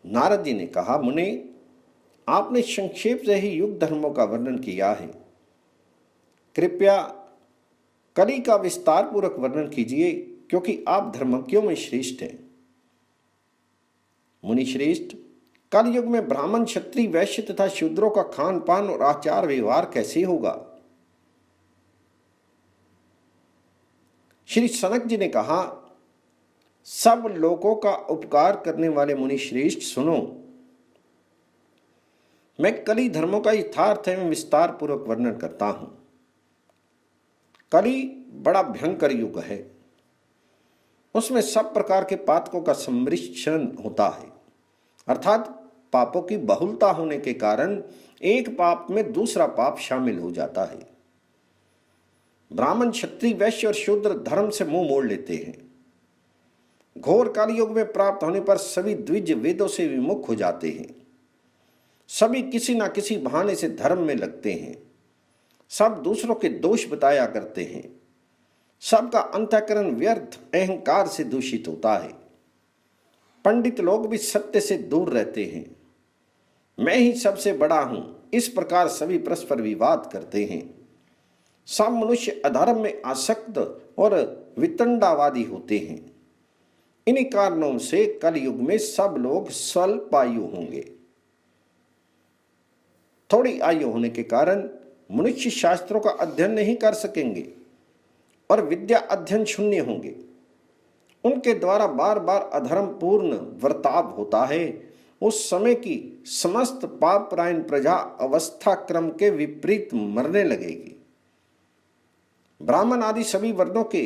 नारद जी ने कहा, मुनि, आपने संक्षेप से ही युग धर्मों का वर्णन किया है, कृपया कली का विस्तार पूर्वक वर्णन कीजिए, क्योंकि आप धर्मज्ञों में श्रेष्ठ हैं। मुनि श्रेष्ठ, कल युग में ब्राह्मण, क्षत्रिय, वैश्य तथा शूद्रों का खान पान और आचार व्यवहार कैसे होगा? श्री सनक जी ने कहा, सब लोगों का उपकार करने वाले मुनि श्रेष्ठ, सुनो, मैं कली धर्मों का यथार्थ एवं विस्तार पूर्वक वर्णन करता हूं। कली बड़ा भयंकर युग है। उसमें सब प्रकार के पातकों का सम्मिश्रण होता है, अर्थात पापों की बहुलता होने के कारण एक पाप में दूसरा पाप शामिल हो जाता है। ब्राह्मण, क्षत्रिय, वैश्य और शूद्र धर्म से मुंह मोड़ लेते हैं। घोर कालयुग में प्राप्त होने पर सभी द्विज वेदों से विमुख हो जाते हैं। सभी किसी न किसी बहाने से धर्म में लगते हैं। सब दूसरों के दोष बताया करते हैं। सबका अंतःकरण व्यर्थ अहंकार से दूषित होता है। पंडित लोग भी सत्य से दूर रहते हैं। मैं ही सबसे बड़ा हूं, इस प्रकार सभी परस्पर विवाद करते हैं। सब मनुष्य अधर्म में आसक्त और वितंडावादी होते हैं। इन्हीं कारणों से कलयुग में सब लोग स्वल्प आयु होंगे। थोड़ी आयु होने के कारण मनुष्य शास्त्रों का अध्ययन नहीं कर सकेंगे और विद्या अध्ययन शून्य होंगे। उनके द्वारा बार बार अधर्म पूर्ण वर्ताव होता है। उस समय की समस्त पापरायण प्रजा अवस्था क्रम के विपरीत मरने लगेगी। ब्राह्मण आदि सभी वर्णों के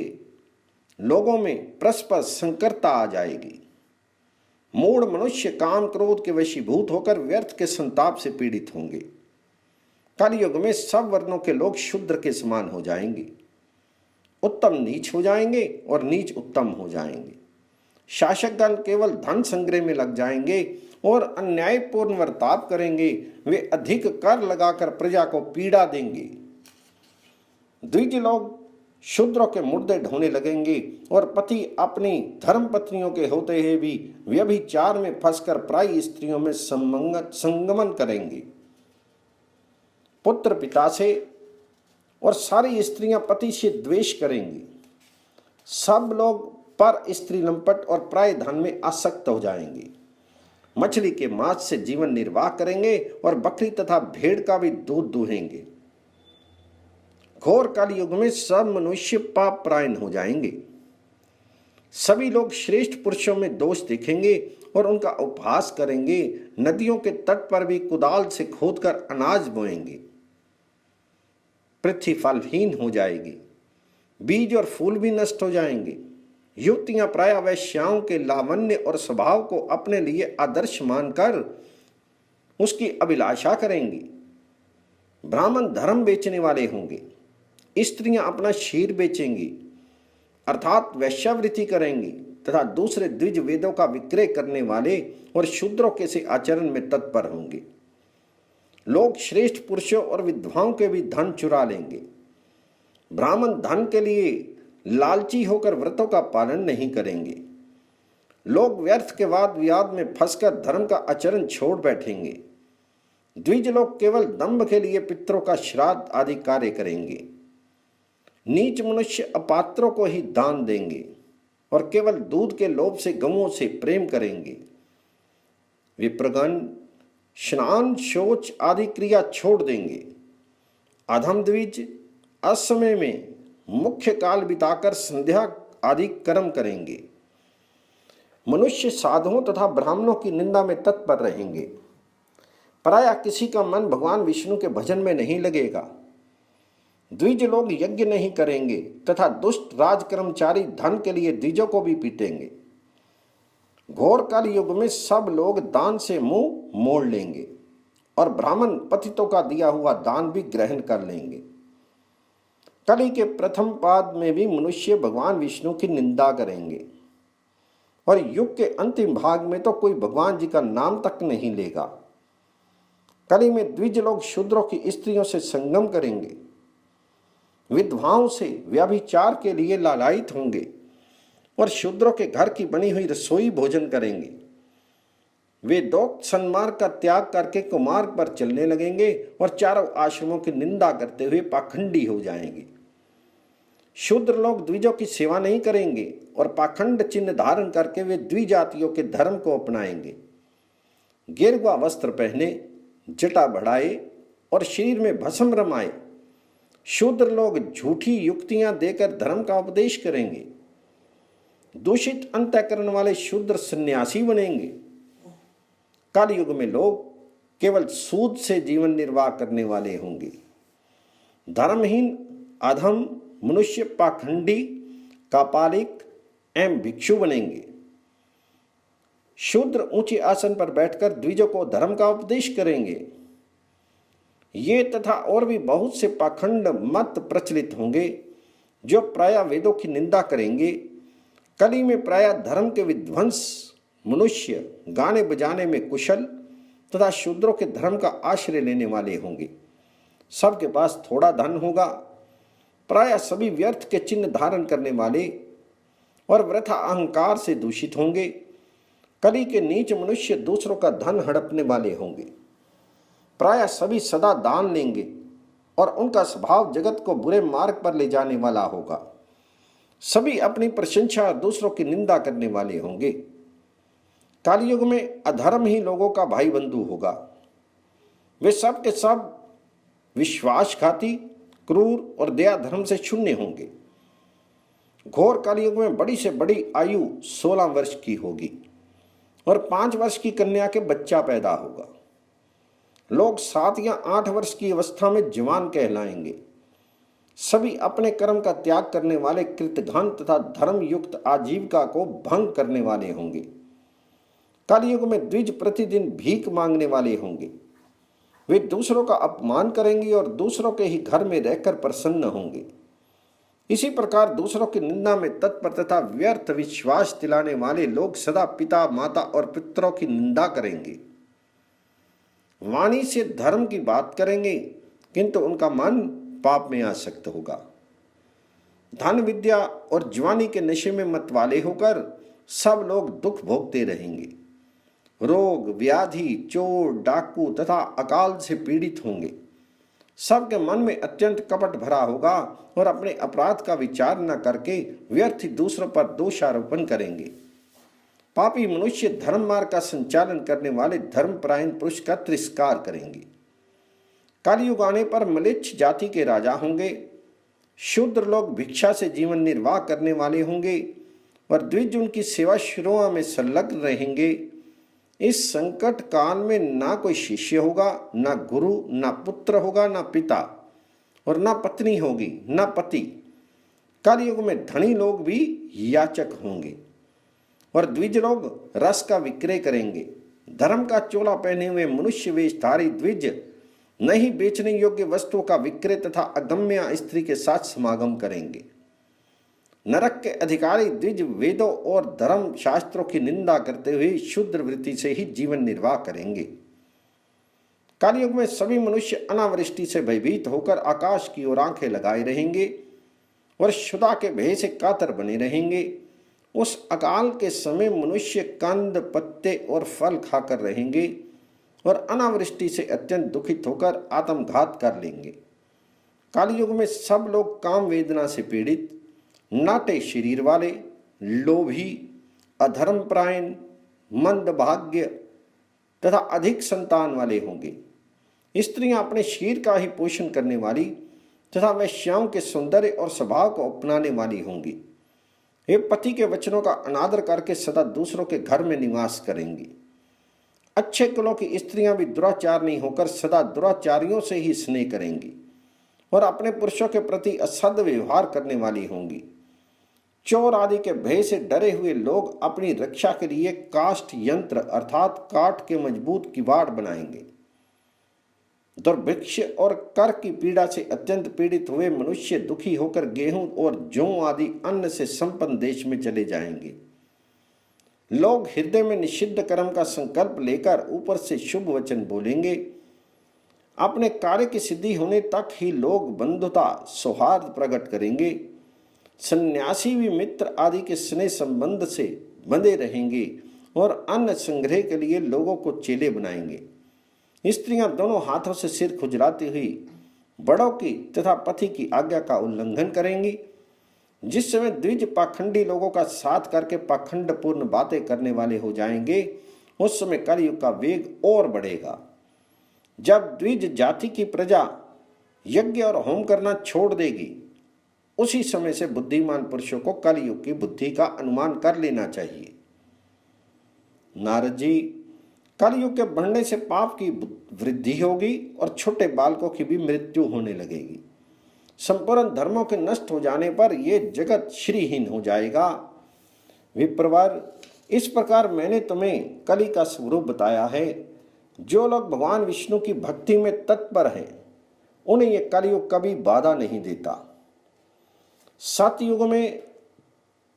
लोगों में परस्पर संकरता आ जाएगी। मूढ़ मनुष्य काम क्रोध के वशीभूत होकर व्यर्थ के संताप से पीड़ित होंगे। कलयुग में सब वर्णों के लोग शूद्र के समान हो जाएंगे। उत्तम नीच हो जाएंगे और नीच उत्तम हो जाएंगे। शासकगण केवल धन संग्रह में लग जाएंगे और अन्यायपूर्ण वर्ताव करेंगे। वे अधिक कर लगाकर प्रजा को पीड़ा देंगे। द्विज लोग शूद्रों के मुर्दे ढोने लगेंगे और पति अपनी धर्म पत्नियों के होते हुए भी व्यभिचार में फंसकर पराई स्त्रियों में संगमन करेंगे। पुत्र पिता से और सारी स्त्रियां पति से द्वेष करेंगी। सब लोग पर स्त्री लंपट और पराय धन में आसक्त हो जाएंगे। मछली के मांस से जीवन निर्वाह करेंगे और बकरी तथा भेड़ का भी दूध दूहेंगे। घोर कलयुग में सब मनुष्य पाप परायण हो जाएंगे। सभी लोग श्रेष्ठ पुरुषों में दोष देखेंगे और उनका उपहास करेंगे। नदियों के तट पर भी कुदाल से खोदकर अनाज बोएंगे। पृथ्वी फलहीन हो जाएगी। बीज और फूल भी नष्ट हो जाएंगे। युवतियां प्रायः वैश्याओं के लावण्य और स्वभाव को अपने लिए आदर्श मानकर उसकी अभिलाषा करेंगी। ब्राह्मण धर्म बेचने वाले होंगे। स्त्रियां अपना शीर बेचेंगी, अर्थात वैश्यावृत्ति करेंगी तथा दूसरे द्विज वेदों का विक्रय करने वाले और शूद्रों के से आचरण में तत्पर होंगे। लोग श्रेष्ठ पुरुषों और विधवाओं के भी धन चुरा लेंगे। ब्राह्मण धन के लिए लालची होकर व्रतों का पालन नहीं करेंगे। लोग व्यर्थ के वाद विवाद में फंसकर धर्म का आचरण छोड़ बैठेंगे। द्विज लोग केवल दंभ के लिए पितरों का श्राद्ध आदि कार्य करेंगे। नीच मनुष्य अपात्रों को ही दान देंगे और केवल दूध के लोभ से गौओं से प्रेम करेंगे। विप्रगण स्नान, शौच आदि क्रिया छोड़ देंगे। अधम द्विज असमय में मुख्य काल बिताकर संध्या आदि कर्म करेंगे। मनुष्य साधुओं तथा ब्राह्मणों की निंदा में तत्पर रहेंगे। प्रायः किसी का मन भगवान विष्णु के भजन में नहीं लगेगा। द्विज लोग यज्ञ नहीं करेंगे तथा दुष्ट राजकर्मचारी धन के लिए द्विजों को भी पीटेंगे। घोर काल युग में सब लोग दान से मुंह मोड़ लेंगे और ब्राह्मण पतितों का दिया हुआ दान भी ग्रहण कर लेंगे। कली के प्रथम पाद में भी मनुष्य भगवान विष्णु की निंदा करेंगे और युग के अंतिम भाग में तो कोई भगवान जी का नाम तक नहीं लेगा। कली में द्विज लोग शूद्रों की स्त्रियों से संगम करेंगे। विधवाओं से व्यभिचार के लिए लालायित होंगे और शूद्रों के घर की बनी हुई रसोई भोजन करेंगे। वे दोक्त सन्मार्ग का त्याग करके कुमार्ग पर चलने लगेंगे और चारों आश्रमों की निंदा करते हुए पाखंडी हो जाएंगे। शूद्र लोग द्विजों की सेवा नहीं करेंगे और पाखंड चिन्ह धारण करके वे द्विजातियों के धर्म को अपनाएंगे। गेरुआ वस्त्र पहने, जटा बढ़ाए और शरीर में भस्म रमाए शूद्र लोग झूठी युक्तियां देकर धर्म का उपदेश करेंगे। दूषित अंतःकरण वाले शूद्र सन्यासी बनेंगे। कालयुग में लोग केवल सूद से जीवन निर्वाह करने वाले होंगे। धर्महीन अधम मनुष्य पाखंडी, कापालिक एवं भिक्षु बनेंगे। शूद्र ऊंचे आसन पर बैठकर द्विजों को धर्म का उपदेश करेंगे। ये तथा और भी बहुत से पाखंड मत प्रचलित होंगे जो प्रायः वेदों की निंदा करेंगे। कली में प्रायः धर्म के विध्वंस मनुष्य गाने बजाने में कुशल तथा शूद्रों के धर्म का आश्रय लेने वाले होंगे। सबके पास थोड़ा धन होगा। प्रायः सभी व्यर्थ के चिन्ह धारण करने वाले और वृथा अहंकार से दूषित होंगे। कली के नीच मनुष्य दूसरों का धन हड़पने वाले होंगे। प्रायः सभी सदा दान लेंगे और उनका स्वभाव जगत को बुरे मार्ग पर ले जाने वाला होगा। सभी अपनी प्रशंसा और दूसरों की निंदा करने वाले होंगे। कालयुग में अधर्म ही लोगों का भाई बंधु होगा। वे सब के सब विश्वासघाती, क्रूर और दया धर्म से शून्य होंगे। घोर कलयुग में बड़ी से बड़ी आयु 16 वर्ष की होगी और 5 वर्ष की कन्या के बच्चा पैदा होगा। लोग 7 या 8 वर्ष की अवस्था में जवान कहलाएंगे। सभी अपने कर्म का त्याग करने वाले कृतघ्न तथा धर्म युक्त आजीविका को भंग करने वाले होंगे। कलयुग में द्विज प्रतिदिन भीख मांगने वाले होंगे। वे दूसरों का अपमान करेंगे और दूसरों के ही घर में रहकर प्रसन्न होंगे। इसी प्रकार दूसरों की निंदा में तत्पर तथा व्यर्थ विश्वास दिलाने वाले लोग सदा पिता, माता और पितरों की निंदा करेंगे। वाणी से धर्म की बात करेंगे किंतु उनका मन पाप में आसक्त होगा। धन, विद्या और जवानी के नशे में मतवाले होकर सब लोग दुख भोगते रहेंगे। रोग, व्याधि, चोर, डाकू तथा अकाल से पीड़ित होंगे। सबके मन में अत्यंत कपट भरा होगा और अपने अपराध का विचार न करके व्यर्थ दूसरों पर दोषारोपण करेंगे। पापी मनुष्य धर्म मार्ग का संचालन करने वाले धर्मपरायण पुरुष का तिरस्कार करेंगे। कलयुग आने पर म्लेच्छ जाति के राजा होंगे। शूद्र लोग भिक्षा से जीवन निर्वाह करने वाले होंगे और द्विज उनकी सेवा शुरुआ में संलग्न रहेंगे। इस संकट काल में ना कोई शिष्य होगा, ना गुरु, ना पुत्र होगा, ना पिता और ना पत्नी होगी, ना पति। कलयुग में धनी लोग भी याचक होंगे और द्विज लोग रस का विक्रय करेंगे। धर्म का चोला पहने हुए मनुष्य वेशधारी द्विज नहीं बेचने योग्य वस्तुओं का विक्रय तथा अगम्य स्त्री के साथ समागम करेंगे। नरक के अधिकारी द्विज वेदों और धर्म शास्त्रों की निंदा करते हुए शूद्र वृत्ति से ही जीवन निर्वाह करेंगे। कलयुग में सभी मनुष्य अनावृष्टि से भयभीत होकर आकाश की ओर आंखें लगाए रहेंगे और क्षुधा के भय से कातर बने रहेंगे। उस अकाल के समय मनुष्य कंद, पत्ते और फल खाकर रहेंगे और अनावृष्टि से अत्यंत दुखित होकर आत्मघात कर लेंगे। कलयुग में सब लोग काम वेदना से पीड़ित, नाटे शरीर वाले, लोभी, अधर्मपरायण, मंदभाग्य तथा अधिक संतान वाले होंगे। स्त्रियां अपने शरीर का ही पोषण करने वाली तथा वैश्याओं के सौंदर्य और स्वभाव को अपनाने वाली होंगी। वे पति के वचनों का अनादर करके सदा दूसरों के घर में निवास करेंगी। अच्छे कुलों की स्त्रियां भी दुराचारणी होकर सदा दुराचारियों से ही स्नेह करेंगी और अपने पुरुषों के प्रति असद व्यवहार करने वाली होंगी। चोर आदि के भय से डरे हुए लोग अपनी रक्षा के लिए काष्ठ यंत्र अर्थात काठ के मजबूत किवाड़ बनाएंगे। दुर्भिक्ष और कर की पीड़ा से अत्यंत पीड़ित हुए मनुष्य दुखी होकर गेहूं और जौ आदि अन्न से संपन्न देश में चले जाएंगे। लोग हृदय में निषिद्ध कर्म का संकल्प लेकर ऊपर से शुभ वचन बोलेंगे। अपने कार्य की सिद्धि होने तक ही लोग बंधुता सौहार्द प्रकट करेंगे। सन्यासी भी मित्र आदि के स्नेह संबंध से बंधे रहेंगे और अन्न संग्रह के लिए लोगों को चेले बनाएंगे। स्त्रियां दोनों हाथों से सिर खुजलाती हुई बड़ों की तथा पति की आज्ञा का उल्लंघन करेंगी। जिस समय द्विज पाखंडी लोगों का साथ करके पाखंडपूर्ण बातें करने वाले हो जाएंगे, उस समय कलयुग का वेग और बढ़ेगा। जब द्विज जाति की प्रजा यज्ञ और होम करना छोड़ देगी, उसी समय से बुद्धिमान पुरुषों को कलयुग की बुद्धि का अनुमान कर लेना चाहिए। नारद जी, कलयुग के बढ़ने से पाप की वृद्धि होगी और छोटे बालकों की भी मृत्यु होने लगेगी। संपूर्ण धर्मों के नष्ट हो जाने पर यह जगत श्रीहीन हो जाएगा। विप्रवर, इस प्रकार मैंने तुम्हें कली का स्वरूप बताया है। जो लोग भगवान विष्णु की भक्ति में तत्पर हैं, उन्हें यह कलयुग कभी बाधा नहीं देता। सतयुग में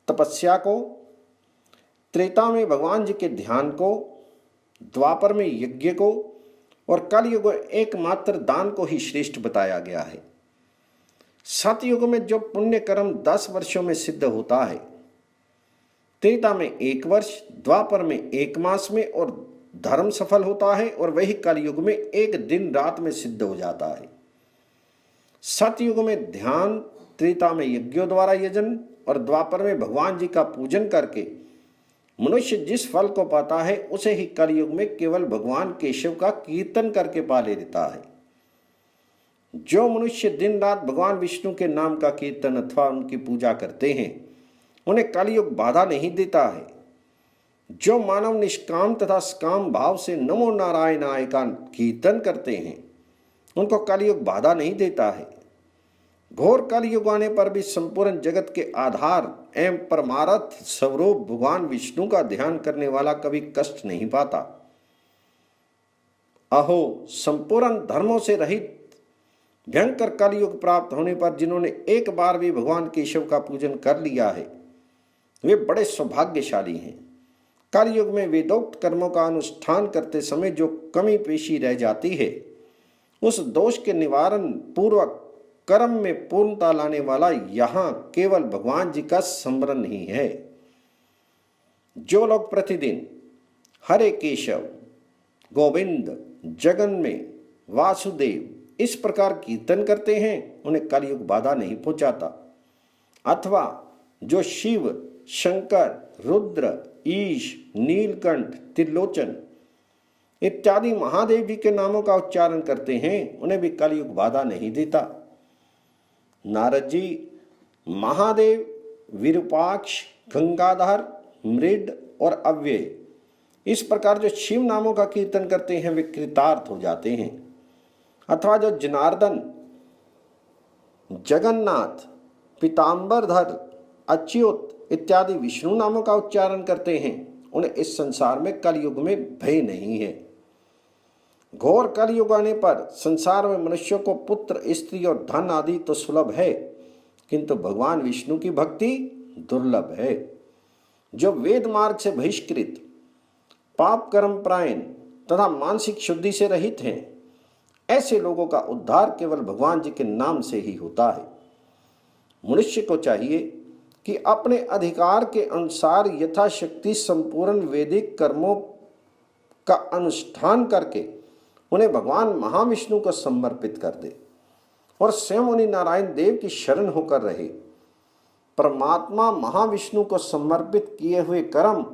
तपस्या को, त्रेता में भगवान जी के ध्यान को, द्वापर में यज्ञ को और कलयुग में एकमात्र दान को ही श्रेष्ठ बताया गया है। सतयुग में जो पुण्य कर्म 10 वर्षों में सिद्ध होता है, त्रेता में 1 वर्ष, द्वापर में 1 मास में और धर्म सफल होता है, और वही कलयुग में 1 दिन रात में सिद्ध हो जाता है। सतयुग में ध्यान, त्रेता में यज्ञों द्वारा यजन और द्वापर में भगवान जी का पूजन करके मनुष्य जिस फल को पाता है, उसे ही कलयुग में केवल भगवान केशव का कीर्तन करके पा लेता है। जो मनुष्य दिन रात भगवान विष्णु के नाम का कीर्तन अथवा उनकी पूजा करते हैं, उन्हें कलयुग बाधा नहीं देता है। जो मानव निष्काम तथा सकाम भाव से नमो नारायणाय का कीर्तन करते हैं, उनको कलयुग बाधा नहीं देता है। घोर कलयुग आने पर भी संपूर्ण जगत के आधार एवं परमार्थ स्वरूप भगवान विष्णु का ध्यान करने वाला कभी कष्ट नहीं पाता। अहो, संपूर्ण धर्मों से रहित भयंकर कलयुग प्राप्त होने पर जिन्होंने एक बार भी भगवान केशव का पूजन कर लिया है, वे बड़े सौभाग्यशाली हैं। कलयुग में वेदोक्त कर्मों का अनुष्ठान करते समय जो कमी पेशी रह जाती है, उस दोष के निवारण पूर्वक कर्म में पूर्णता लाने वाला यहाँ केवल भगवान जी का स्मरण ही है। जो लोग प्रतिदिन हरे केशव, गोविंद, जगन में वासुदेव इस प्रकार कीर्तन करते हैं, उन्हें कलयुग बाधा नहीं पहुंचाता। अथवा जो शिव, शंकर, रुद्र, ईश, नीलकंठ, त्रिलोचन इत्यादि महादेव जी के नामों का उच्चारण करते हैं, उन्हें भी कलयुग बाधा नहीं देता। नारद जी, महादेव, विरूपाक्ष, गंगाधर, मृड और अव्यय इस प्रकार जो शिव नामों का कीर्तन करते हैं, वे कृतार्थ हो जाते हैं। अथवा जो जनार्दन, जगन्नाथ, पीताम्बरधर, अच्युत इत्यादि विष्णु नामों का उच्चारण करते हैं, उन्हें इस संसार में कलयुग में भय नहीं है। घोर कलयुग आने पर संसार में मनुष्यों को पुत्र, स्त्री और धन आदि तो सुलभ है, किंतु भगवान विष्णु की भक्ति दुर्लभ है। जो वेद मार्ग से बहिष्कृत, पाप कर्म प्रायण तथा मानसिक शुद्धि से रहित हैं, ऐसे लोगों का उद्धार केवल भगवान जी के नाम से ही होता है। मनुष्य को चाहिए कि अपने अधिकार के अनुसार यथाशक्ति संपूर्ण वैदिक कर्मों का अनुष्ठान करके उन्हें भगवान महाविष्णु को समर्पित कर दे और स्वयं उन्हीं नारायण देव की शरण होकर रहे। परमात्मा महाविष्णु को समर्पित किए हुए कर्म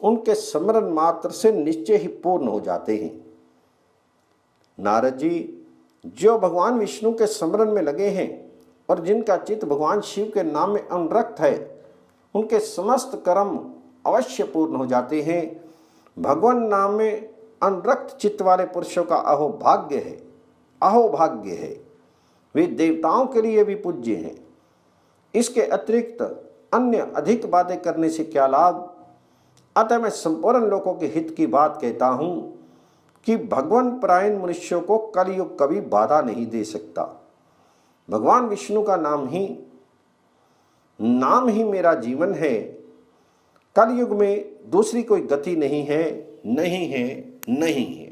उनके स्मरण मात्र से निश्चय ही पूर्ण हो जाते हैं। नारद जी, जो भगवान विष्णु के स्मरण में लगे हैं और जिनका चित्त भगवान शिव के नाम में अनुरक्त है, उनके समस्त कर्म अवश्य पूर्ण हो जाते हैं। भगवान नाम में अनुरक्त चित्त वाले पुरुषों का अहोभाग्य है, अहोभाग्य है। वे देवताओं के लिए भी पूज्य हैं। इसके अतिरिक्त अन्य अधिक बातें करने से क्या लाभ। अतः मैं संपूर्ण लोगों के हित की बात कहता हूं कि भगवान परायण मनुष्यों को कलयुग कभी बाधा नहीं दे सकता। भगवान विष्णु का नाम ही मेरा जीवन है। कलयुग में दूसरी कोई गति नहीं है, नहीं है, नहीं है।